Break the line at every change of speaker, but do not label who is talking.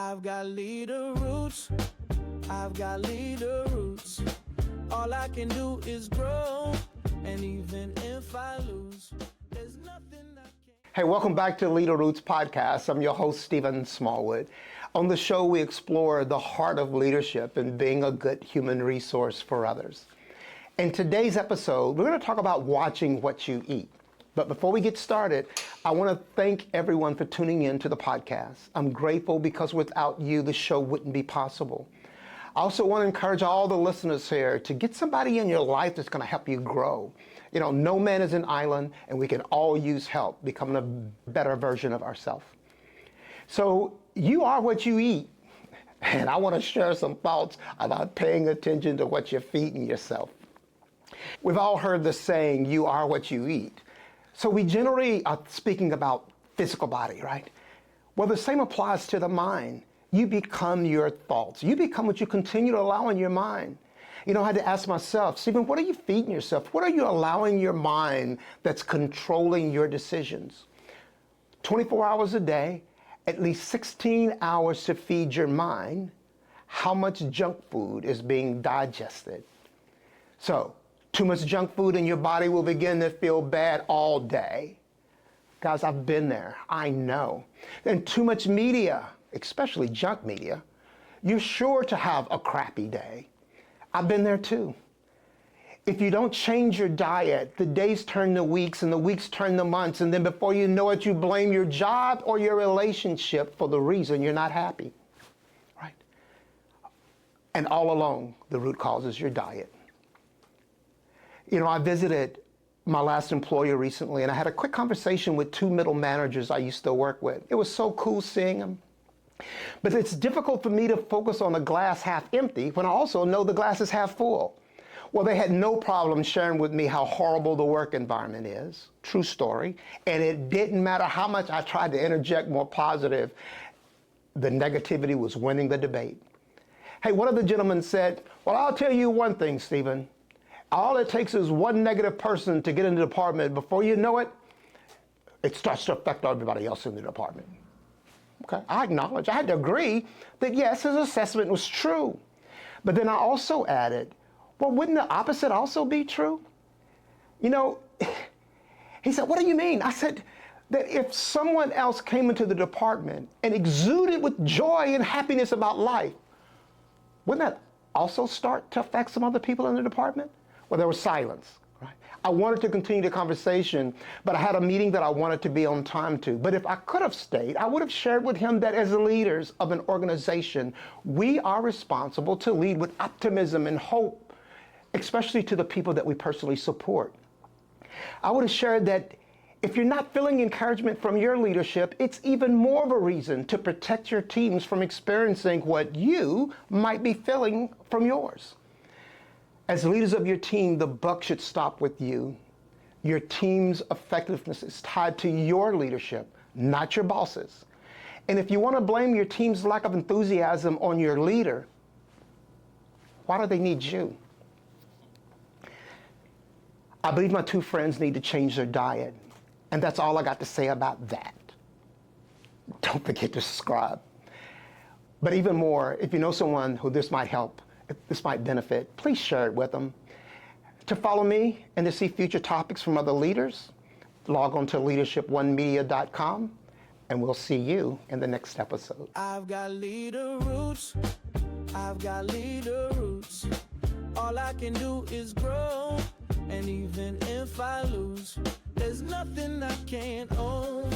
I've got leader roots. I've got leader roots. All I can do is grow. And even if I lose, there's nothing I can't.
Hey, welcome back to Leader Roots Podcast. I'm your host, Stephen Smallwood. On the show, we explore the heart of leadership and being a good human resource for others. In today's episode, we're going to talk about watching what you eat. But before we get started, I want to thank everyone for tuning in to the podcast. I'm grateful because without you, the show wouldn't be possible. I also want to encourage all the listeners here to get somebody in your life that's going to help you grow. You know, no man is an island, and we can all use help becoming a better version of ourselves. So you are what you eat. And I want to share some thoughts about paying attention to what you're feeding yourself. We've all heard the saying, you are what you eat. So we generally are speaking about physical body, right? Well, the same applies to the mind. You become your thoughts. You become what you continue to allow in your mind. You know, I had to ask myself, Stephen, what are you feeding yourself? What are you allowing your mind that's controlling your decisions? 24 hours a day, at least 16 hours to feed your mind. How much junk food is being digested? So, too much junk food and your body will begin to feel bad all day. Guys, I've been there. I know. And too much media, especially junk media, you're sure to have a crappy day. I've been there too. If you don't change your diet, the days turn to weeks and the weeks turn to months, and then before you know it, you blame your job or your relationship for the reason you're not happy, right? And all along, the root cause is your diet. You know, I visited my last employer recently, and I had a quick conversation with two middle managers I used to work with. It was so cool seeing them. But it's difficult for me to focus on the glass half empty when I also know the glass is half full. Well, they had no problem sharing with me how horrible the work environment is. True story. And it didn't matter how much I tried to interject more positive, the negativity was winning the debate. Hey, one of the gentlemen said, well, I'll tell you one thing, Stephen. All it takes is one negative person to get in the department. Before you know it, it starts to affect everybody else in the department. Okay, I acknowledge, I had to agree that yes, his assessment was true. But then I also added, well, wouldn't the opposite also be true? You know, he said, what do you mean? I said that if someone else came into the department and exuded with joy and happiness about life, wouldn't that also start to affect some other people in the department? Well, there was silence. Right. I wanted to continue the conversation, but I had a meeting that I wanted to be on time to. But if I could have stayed, I would have shared with him that as leaders of an organization, we are responsible to lead with optimism and hope, especially to the people that we personally support. I would have shared that if you're not feeling encouragement from your leadership, it's even more of a reason to protect your teams from experiencing what you might be feeling from yours. As leaders of your team, the buck should stop with you. Your team's effectiveness is tied to your leadership, not your bosses. And if you want to blame your team's lack of enthusiasm on your leader, why do they need you? I believe my two friends need to change their diet. And that's all I got to say about that. Don't forget to subscribe. But even more, if you know someone who this might help, if this might benefit, please share it with them. To follow me and to see future topics from other leaders, log on to leadershiponemedia.com, and we'll see you in the next episode.
I've got leader roots. I've got leader roots. All I can do is grow. And even if I lose, there's nothing I can't own.